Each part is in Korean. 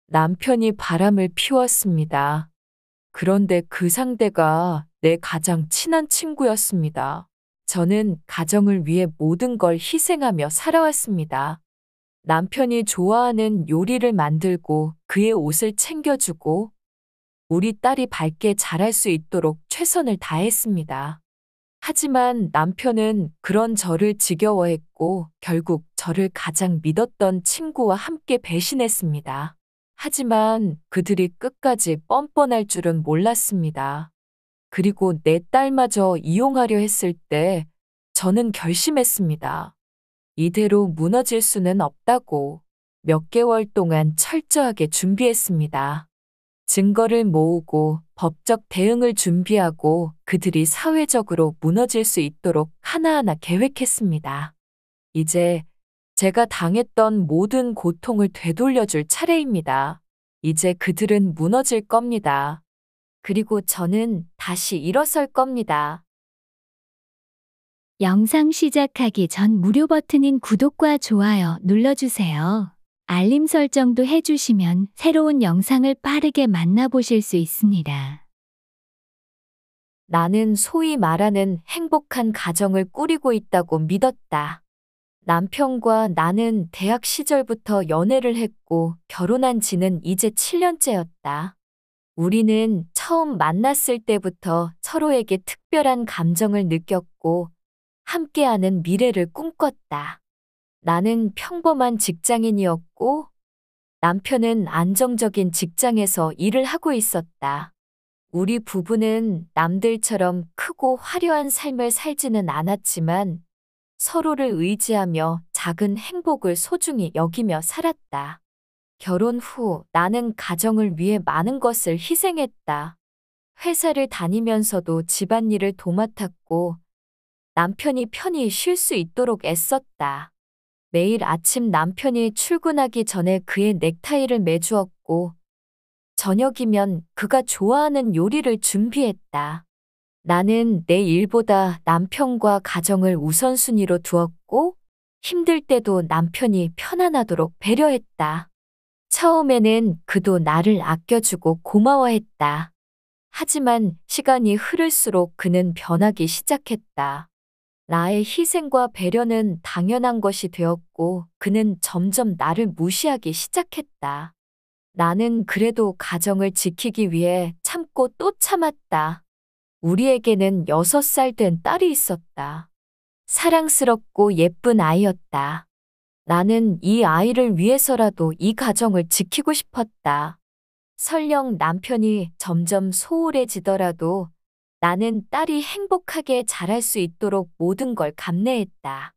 남편이 바람을 피웠습니다. 그런데 그 상대가 내 가장 친한 친구였습니다. 저는 가정을 위해 모든 걸 희생하며 살아왔습니다. 남편이 좋아하는 요리를 만들고 그의 옷을 챙겨주고 우리 딸이 밝게 자랄 수 있도록 최선을 다했습니다. 하지만 남편은 그런 저를 지겨워했고 결국 저를 가장 믿었던 친구와 함께 배신했습니다. 하지만 그들이 끝까지 뻔뻔할 줄은 몰랐습니다. 그리고 내 딸마저 이용하려 했을 때 저는 결심했습니다. 이대로 무너질 수는 없다고 몇 개월 동안 철저하게 준비했습니다. 증거를 모으고 법적 대응을 준비하고 그들이 사회적으로 무너질 수 있도록 하나하나 계획했습니다. 이제 제가 당했던 모든 고통을 되돌려줄 차례입니다. 이제 그들은 무너질 겁니다. 그리고 저는 다시 일어설 겁니다. 영상 시작하기 전 무료 버튼인 구독과 좋아요 눌러주세요. 알림 설정도 해주시면 새로운 영상을 빠르게 만나보실 수 있습니다. 나는 소위 말하는 행복한 가정을 꾸리고 있다고 믿었다. 남편과 나는 대학 시절부터 연애를 했고 결혼한 지는 이제 7년째였다. 우리는 처음 만났을 때부터 서로에게 특별한 감정을 느꼈고 함께하는 미래를 꿈꿨다. 나는 평범한 직장인이었고 남편은 안정적인 직장에서 일을 하고 있었다. 우리 부부는 남들처럼 크고 화려한 삶을 살지는 않았지만 서로를 의지하며 작은 행복을 소중히 여기며 살았다. 결혼 후 나는 가정을 위해 많은 것을 희생했다. 회사를 다니면서도 집안일을 도맡았고 남편이 편히 쉴 수 있도록 애썼다. 매일 아침 남편이 출근하기 전에 그의 넥타이를 매주었고 저녁이면 그가 좋아하는 요리를 준비했다. 나는 내 일보다 남편과 가정을 우선순위로 두었고 힘들 때도 남편이 편안하도록 배려했다. 처음에는 그도 나를 아껴주고 고마워했다. 하지만 시간이 흐를수록 그는 변하기 시작했다. 나의 희생과 배려는 당연한 것이 되었고 그는 점점 나를 무시하기 시작했다. 나는 그래도 가정을 지키기 위해 참고 또 참았다. 우리에게는 6살 된 딸이 있었다. 사랑스럽고 예쁜 아이였다. 나는 이 아이를 위해서라도 이 가정을 지키고 싶었다. 설령 남편이 점점 소홀해지더라도 나는 딸이 행복하게 자랄 수 있도록 모든 걸 감내했다.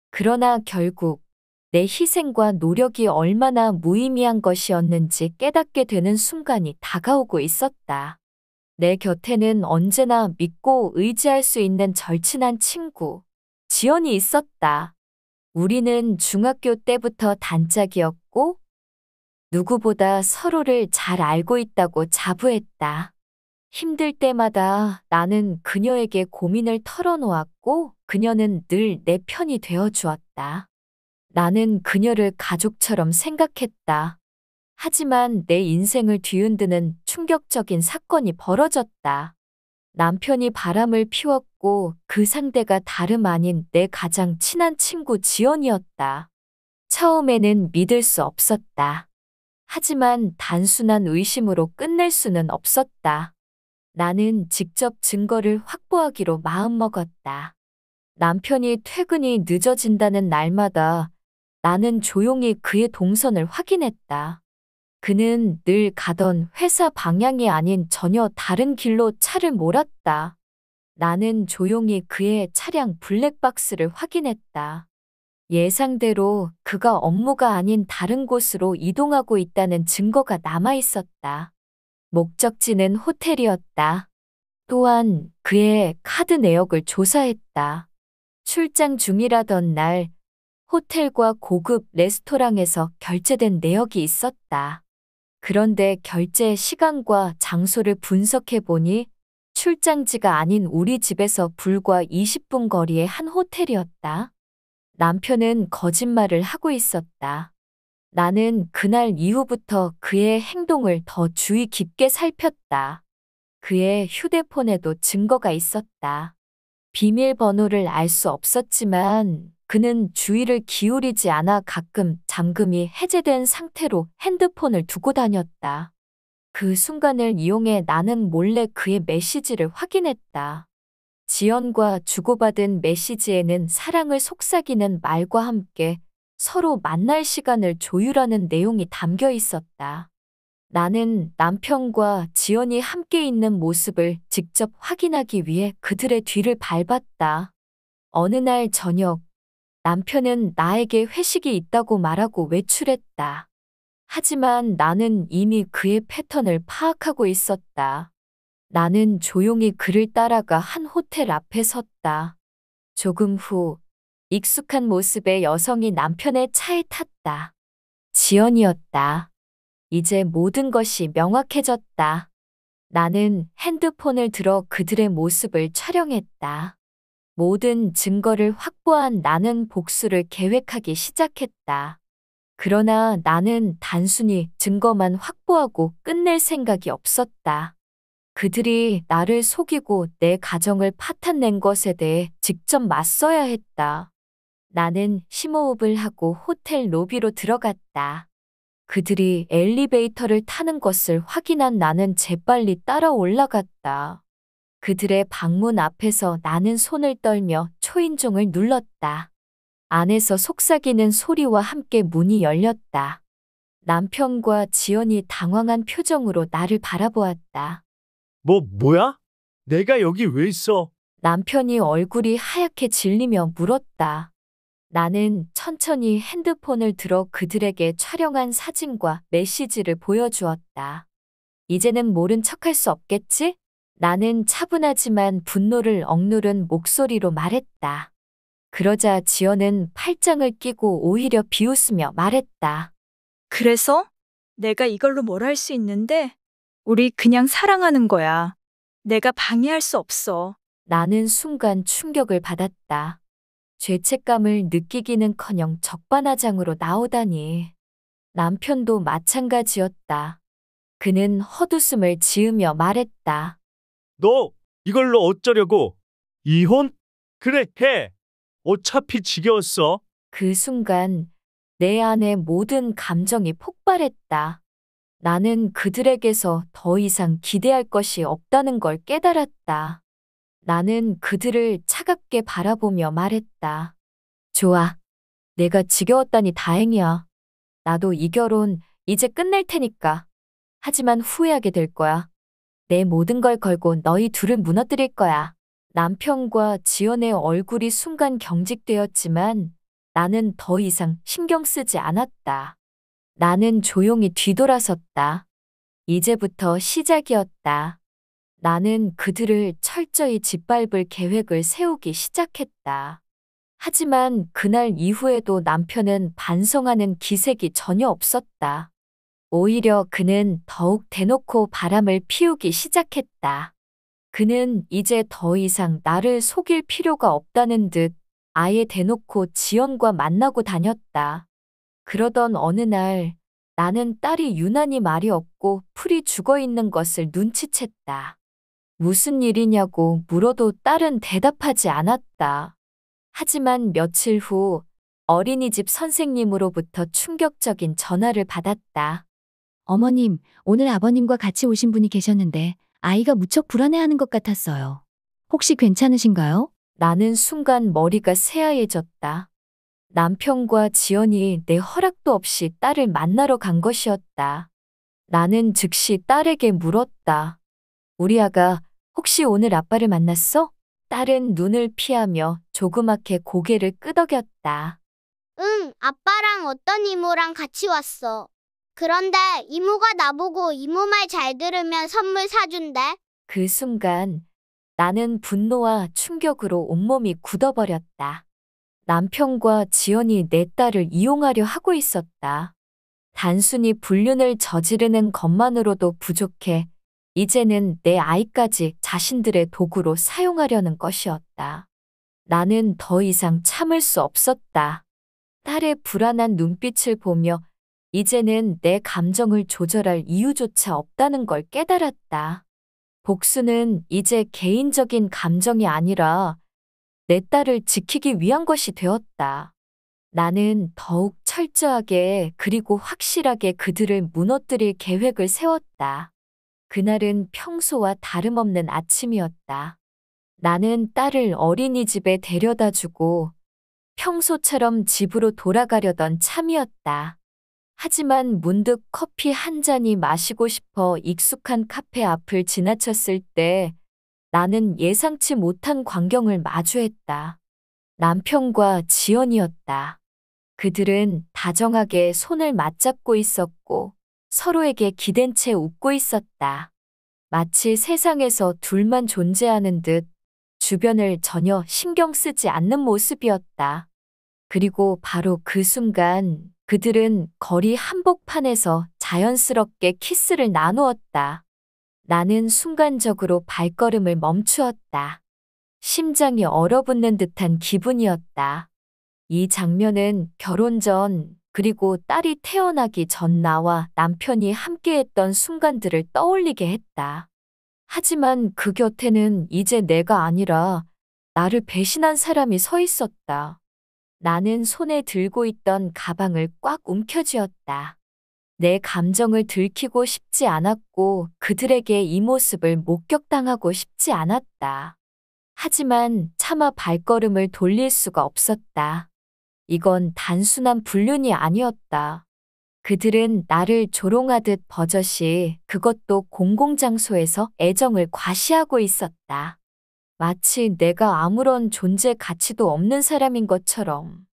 그러나 결국 내 희생과 노력이 얼마나 무의미한 것이었는지 깨닫게 되는 순간이 다가오고 있었다. 내 곁에는 언제나 믿고 의지할 수 있는 절친한 친구, 지연이 있었다. 우리는 중학교 때부터 단짝이었고 누구보다 서로를 잘 알고 있다고 자부했다. 힘들 때마다 나는 그녀에게 고민을 털어놓았고 그녀는 늘 내 편이 되어 주었다. 나는 그녀를 가족처럼 생각했다. 하지만 내 인생을 뒤흔드는 충격적인 사건이 벌어졌다. 남편이 바람을 피웠고 그 상대가 다름 아닌 내 가장 친한 친구 지연이었다. 처음에는 믿을 수 없었다. 하지만 단순한 의심으로 끝낼 수는 없었다. 나는 직접 증거를 확보하기로 마음먹었다. 남편이 퇴근이 늦어진다는 날마다 나는 조용히 그의 동선을 확인했다. 그는 늘 가던 회사 방향이 아닌 전혀 다른 길로 차를 몰았다. 나는 조용히 그의 차량 블랙박스를 확인했다. 예상대로 그가 업무가 아닌 다른 곳으로 이동하고 있다는 증거가 남아 있었다. 목적지는 호텔이었다. 또한 그의 카드 내역을 조사했다. 출장 중이라던 날 호텔과 고급 레스토랑에서 결제된 내역이 있었다. 그런데 결제 시간과 장소를 분석해 보니 출장지가 아닌 우리 집에서 불과 20분 거리의 한 호텔이었다. 남편은 거짓말을 하고 있었다. 나는 그날 이후부터 그의 행동을 더 주의 깊게 살폈다. 그의 휴대폰에도 증거가 있었다. 비밀번호를 알 수 없었지만 그는 주의를 기울이지 않아 가끔 잠금이 해제된 상태로 핸드폰을 두고 다녔다. 그 순간을 이용해 나는 몰래 그의 메시지를 확인했다. 지연과 주고받은 메시지에는 사랑을 속삭이는 말과 함께 서로 만날 시간을 조율하는 내용이 담겨 있었다. 나는 남편과 지연이 함께 있는 모습을 직접 확인하기 위해 그들의 뒤를 밟았다. 어느 날 저녁, 남편은 나에게 회식이 있다고 말하고 외출했다. 하지만 나는 이미 그의 패턴을 파악하고 있었다. 나는 조용히 그를 따라가 한 호텔 앞에 섰다. 조금 후, 익숙한 모습의 여성이 남편의 차에 탔다. 지연이었다. 이제 모든 것이 명확해졌다. 나는 핸드폰을 들어 그들의 모습을 촬영했다. 모든 증거를 확보한 나는 복수를 계획하기 시작했다. 그러나 나는 단순히 증거만 확보하고 끝낼 생각이 없었다. 그들이 나를 속이고 내 가정을 파탄낸 것에 대해 직접 맞서야 했다. 나는 심호흡을 하고 호텔 로비로 들어갔다. 그들이 엘리베이터를 타는 것을 확인한 나는 재빨리 따라 올라갔다. 그들의 방문 앞에서 나는 손을 떨며 초인종을 눌렀다. 안에서 속삭이는 소리와 함께 문이 열렸다. 남편과 지연이 당황한 표정으로 나를 바라보았다. 뭐야? 내가 여기 왜 있어? 남편이 얼굴이 하얗게 질리며 물었다. 나는 천천히 핸드폰을 들어 그들에게 촬영한 사진과 메시지를 보여주었다. 이제는 모른 척할 수 없겠지? 나는 차분하지만 분노를 억누른 목소리로 말했다. 그러자 지연은 팔짱을 끼고 오히려 비웃으며 말했다. 그래서? 내가 이걸로 뭘 할 수 있는데? 우리 그냥 사랑하는 거야. 내가 방해할 수 없어. 나는 순간 충격을 받았다. 죄책감을 느끼기는커녕 적반하장으로 나오다니. 남편도 마찬가지였다. 그는 헛웃음을 지으며 말했다. 너 이걸로 어쩌려고? 이혼? 그래, 해. 어차피 지겨웠어. 그 순간 내 안의 모든 감정이 폭발했다. 나는 그들에게서 더 이상 기대할 것이 없다는 걸 깨달았다. 나는 그들을 차갑게 바라보며 말했다. 좋아. 내가 지겨웠다니 다행이야. 나도 이 결혼 이제 끝낼 테니까. 하지만 후회하게 될 거야. 내 모든 걸 걸고 너희 둘을 무너뜨릴 거야. 남편과 지연의 얼굴이 순간 경직되었지만 나는 더 이상 신경 쓰지 않았다. 나는 조용히 뒤돌아섰다. 이제부터 시작이었다. 나는 그들을 철저히 짓밟을 계획을 세우기 시작했다. 하지만 그날 이후에도 남편은 반성하는 기색이 전혀 없었다. 오히려 그는 더욱 대놓고 바람을 피우기 시작했다. 그는 이제 더 이상 나를 속일 필요가 없다는 듯 아예 대놓고 지연과 만나고 다녔다. 그러던 어느 날 나는 딸이 유난히 말이 없고 풀이 죽어 있는 것을 눈치챘다. 무슨 일이냐고 물어도 딸은 대답하지 않았다. 하지만 며칠 후 어린이집 선생님으로부터 충격적인 전화를 받았다. 어머님, 오늘 아버님과 같이 오신 분이 계셨는데 아이가 무척 불안해하는 것 같았어요. 혹시 괜찮으신가요? 나는 순간 머리가 새하얘졌다. 남편과 지연이 내 허락도 없이 딸을 만나러 간 것이었다. 나는 즉시 딸에게 물었다. 우리 아가 혹시 오늘 아빠를 만났어? 딸은 눈을 피하며 조그맣게 고개를 끄덕였다. 응, 아빠랑 어떤 이모랑 같이 왔어. 그런데 이모가 나보고 이모 말 잘 들으면 선물 사준대. 그 순간 나는 분노와 충격으로 온몸이 굳어버렸다. 남편과 지연이 내 딸을 이용하려 하고 있었다. 단순히 불륜을 저지르는 것만으로도 부족해 이제는 내 아이까지 자신들의 도구로 사용하려는 것이었다. 나는 더 이상 참을 수 없었다. 딸의 불안한 눈빛을 보며 이제는 내 감정을 조절할 이유조차 없다는 걸 깨달았다. 복수는 이제 개인적인 감정이 아니라 내 딸을 지키기 위한 것이 되었다. 나는 더욱 철저하게 그리고 확실하게 그들을 무너뜨릴 계획을 세웠다. 그날은 평소와 다름없는 아침이었다. 나는 딸을 어린이집에 데려다 주고 평소처럼 집으로 돌아가려던 참이었다. 하지만 문득 커피 한 잔이 마시고 싶어 익숙한 카페 앞을 지나쳤을 때 나는 예상치 못한 광경을 마주했다. 남편과 지연이었다. 그들은 다정하게 손을 맞잡고 있었고 서로에게 기댄 채 웃고 있었다. 마치 세상에서 둘만 존재하는 듯 주변을 전혀 신경 쓰지 않는 모습이었다. 그리고 바로 그 순간 그들은 거리 한복판에서 자연스럽게 키스를 나누었다. 나는 순간적으로 발걸음을 멈추었다. 심장이 얼어붙는 듯한 기분이었다. 이 장면은 결혼 전 그리고 딸이 태어나기 전 나와 남편이 함께했던 순간들을 떠올리게 했다. 하지만 그 곁에는 이제 내가 아니라 나를 배신한 사람이 서 있었다. 나는 손에 들고 있던 가방을 꽉 움켜쥐었다. 내 감정을 들키고 싶지 않았고 그들에게 이 모습을 목격당하고 싶지 않았다. 하지만 차마 발걸음을 돌릴 수가 없었다. 이건 단순한 불륜이 아니었다. 그들은 나를 조롱하듯 버젓이 그것도 공공장소에서 애정을 과시하고 있었다. 마치 내가 아무런 존재 가치도 없는 사람인 것처럼.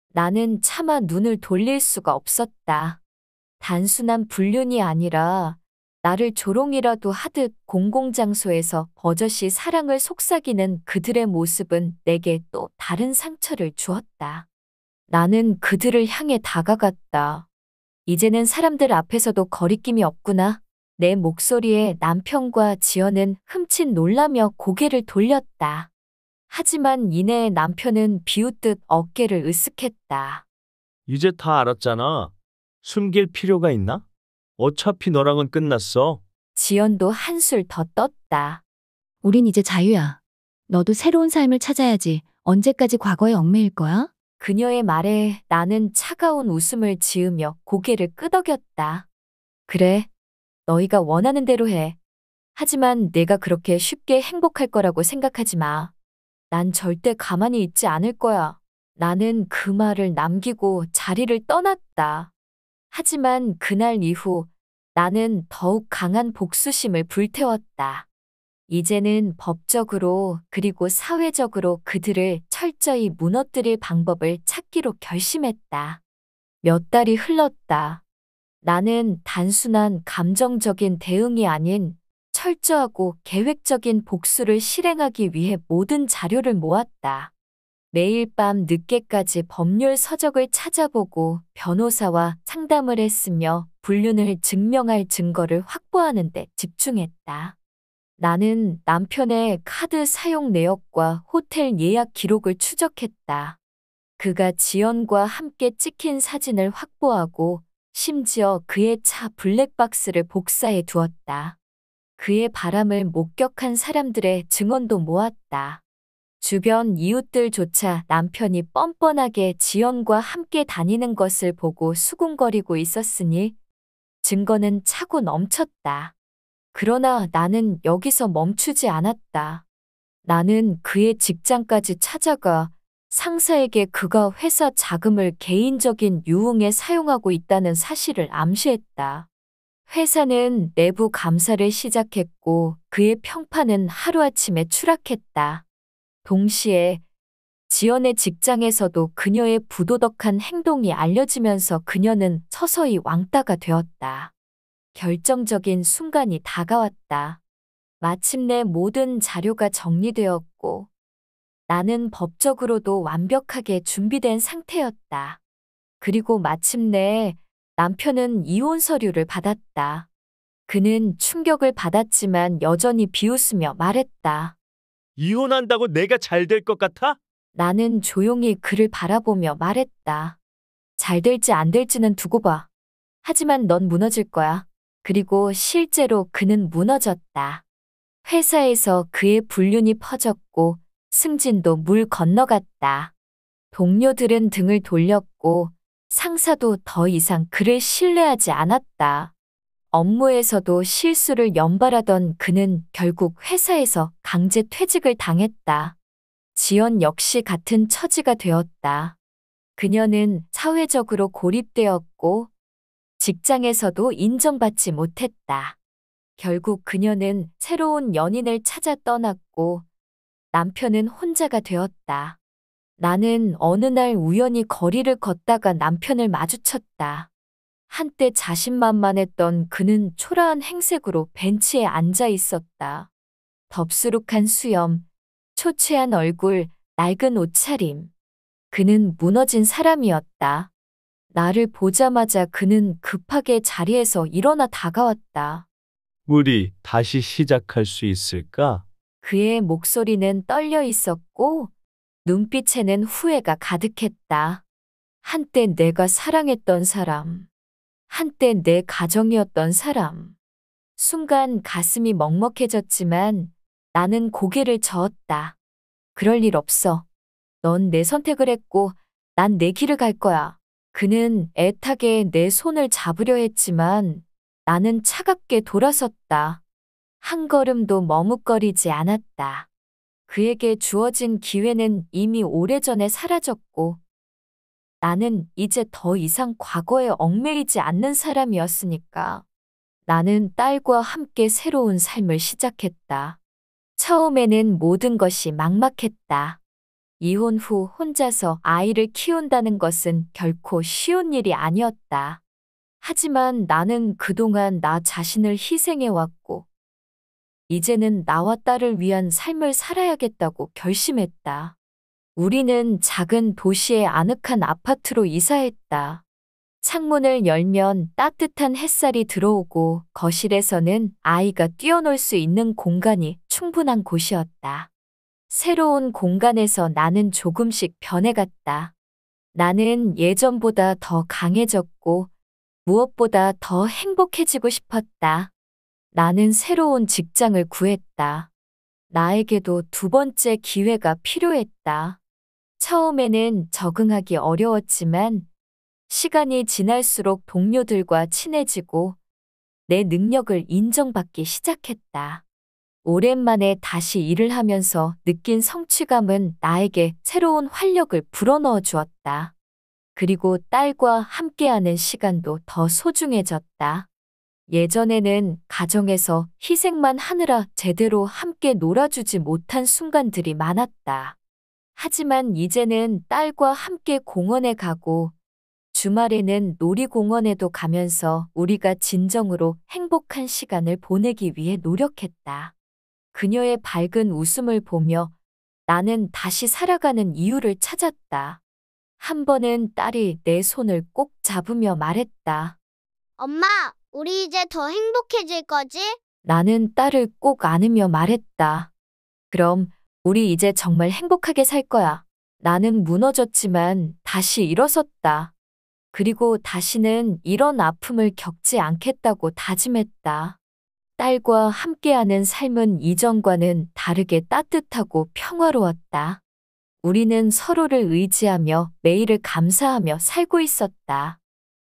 나는 차마 눈을 돌릴 수가 없었다. 단순한 불륜이 아니라 나를 조롱이라도 하듯 공공장소에서 버젓이 사랑을 속삭이는 그들의 모습은 내게 또 다른 상처를 주었다. 나는 그들을 향해 다가갔다. 이제는 사람들 앞에서도 거리낌이 없구나. 내 목소리에 남편과 지연은 흠칫 놀라며 고개를 돌렸다. 하지만 이내 남편은 비웃듯 어깨를 으쓱했다. 이제 다 알았잖아. 숨길 필요가 있나? 어차피 너랑은 끝났어. 지연도 한술 더 떴다. 우린 이제 자유야. 너도 새로운 삶을 찾아야지. 언제까지 과거에 얽매일 거야? 그녀의 말에 나는 차가운 웃음을 지으며 고개를 끄덕였다. 그래, 너희가 원하는 대로 해. 하지만 내가 그렇게 쉽게 행복할 거라고 생각하지 마. 난 절대 가만히 있지 않을 거야. 나는 그 말을 남기고 자리를 떠났다. 하지만 그날 이후 나는 더욱 강한 복수심을 불태웠다. 이제는 법적으로 그리고 사회적으로 그들을 철저히 무너뜨릴 방법을 찾기로 결심했다. 몇 달이 흘렀다. 나는 단순한 감정적인 대응이 아닌 철저하고 계획적인 복수를 실행하기 위해 모든 자료를 모았다. 매일 밤 늦게까지 법률 서적을 찾아보고 변호사와 상담을 했으며 불륜을 증명할 증거를 확보하는 데 집중했다. 나는 남편의 카드 사용 내역과 호텔 예약 기록을 추적했다. 그가 지연과 함께 찍힌 사진을 확보하고 심지어 그의 차 블랙박스를 복사해 두었다. 그의 바람을 목격한 사람들의 증언도 모았다. 주변 이웃들조차 남편이 뻔뻔하게 지연과 함께 다니는 것을 보고 수군거리고 있었으니 증거는 차고 넘쳤다. 그러나 나는 여기서 멈추지 않았다. 나는 그의 직장까지 찾아가 상사에게 그가 회사 자금을 개인적인 유흥에 사용하고 있다는 사실을 암시했다. 회사는 내부 감사를 시작했고 그의 평판은 하루아침에 추락했다. 동시에 지연의 직장에서도 그녀의 부도덕한 행동이 알려지면서 그녀는 서서히 왕따가 되었다. 결정적인 순간이 다가왔다. 마침내 모든 자료가 정리되었고 나는 법적으로도 완벽하게 준비된 상태였다. 그리고 마침내 남편은 이혼 서류를 받았다. 그는 충격을 받았지만 여전히 비웃으며 말했다. 이혼한다고 내가 잘 될 것 같아? 나는 조용히 그를 바라보며 말했다. 잘 될지 안 될지는 두고 봐. 하지만 넌 무너질 거야. 그리고 실제로 그는 무너졌다. 회사에서 그의 불륜이 퍼졌고 승진도 물 건너갔다. 동료들은 등을 돌렸고 상사도 더 이상 그를 신뢰하지 않았다. 업무에서도 실수를 연발하던 그는 결국 회사에서 강제 퇴직을 당했다. 지연 역시 같은 처지가 되었다. 그녀는 사회적으로 고립되었고 직장에서도 인정받지 못했다. 결국 그녀는 새로운 연인을 찾아 떠났고 남편은 혼자가 되었다. 나는 어느 날 우연히 거리를 걷다가 남편을 마주쳤다. 한때 자신만만했던 그는 초라한 행색으로 벤치에 앉아 있었다. 덥수룩한 수염, 초췌한 얼굴, 낡은 옷차림. 그는 무너진 사람이었다. 나를 보자마자 그는 급하게 자리에서 일어나 다가왔다. 우리 다시 시작할 수 있을까? 그의 목소리는 떨려 있었고 눈빛에는 후회가 가득했다. 한때 내가 사랑했던 사람. 한때 내 가정이었던 사람. 순간 가슴이 먹먹해졌지만 나는 고개를 저었다. 그럴 일 없어. 넌 내 선택을 했고 난 내 길을 갈 거야. 그는 애타게 내 손을 잡으려 했지만 나는 차갑게 돌아섰다. 한 걸음도 머뭇거리지 않았다. 그에게 주어진 기회는 이미 오래전에 사라졌고 나는 이제 더 이상 과거에 얽매이지 않는 사람이었으니까. 나는 딸과 함께 새로운 삶을 시작했다. 처음에는 모든 것이 막막했다. 이혼 후 혼자서 아이를 키운다는 것은 결코 쉬운 일이 아니었다. 하지만 나는 그동안 나 자신을 희생해왔고, 이제는 나와 딸을 위한 삶을 살아야겠다고 결심했다. 우리는 작은 도시의 아늑한 아파트로 이사했다. 창문을 열면 따뜻한 햇살이 들어오고 거실에서는 아이가 뛰어놀 수 있는 공간이 충분한 곳이었다. 새로운 공간에서 나는 조금씩 변해갔다. 나는 예전보다 더 강해졌고 무엇보다 더 행복해지고 싶었다. 나는 새로운 직장을 구했다. 나에게도 두 번째 기회가 필요했다. 처음에는 적응하기 어려웠지만 시간이 지날수록 동료들과 친해지고 내 능력을 인정받기 시작했다. 오랜만에 다시 일을 하면서 느낀 성취감은 나에게 새로운 활력을 불어넣어 주었다. 그리고 딸과 함께하는 시간도 더 소중해졌다. 예전에는 가정에서 희생만 하느라 제대로 함께 놀아주지 못한 순간들이 많았다. 하지만 이제는 딸과 함께 공원에 가고 주말에는 놀이공원에도 가면서 우리가 진정으로 행복한 시간을 보내기 위해 노력했다. 그녀의 밝은 웃음을 보며 나는 다시 살아가는 이유를 찾았다. 한 번은 딸이 내 손을 꼭 잡으며 말했다. 엄마, 우리 이제 더 행복해질 거지? 나는 딸을 꼭 안으며 말했다. 그럼 우리 이제 정말 행복하게 살 거야. 나는 무너졌지만 다시 일어섰다. 그리고 다시는 이런 아픔을 겪지 않겠다고 다짐했다. 딸과 함께하는 삶은 이전과는 다르게 따뜻하고 평화로웠다. 우리는 서로를 의지하며 매일을 감사하며 살고 있었다.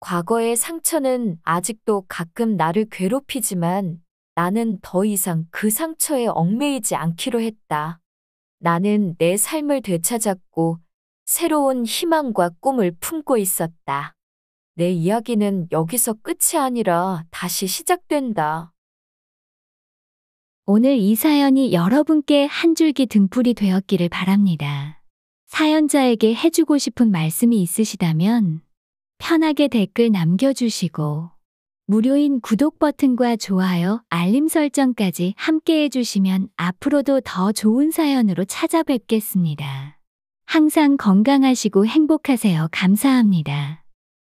과거의 상처는 아직도 가끔 나를 괴롭히지만 나는 더 이상 그 상처에 얽매이지 않기로 했다. 나는 내 삶을 되찾았고 새로운 희망과 꿈을 품고 있었다. 내 이야기는 여기서 끝이 아니라 다시 시작된다. 오늘 이 사연이 여러분께 한 줄기 등불이 되었기를 바랍니다. 사연자에게 해주고 싶은 말씀이 있으시다면 편하게 댓글 남겨주시고 무료인 구독 버튼과 좋아요, 알림 설정까지 함께 해주시면 앞으로도 더 좋은 사연으로 찾아뵙겠습니다. 항상 건강하시고 행복하세요. 감사합니다.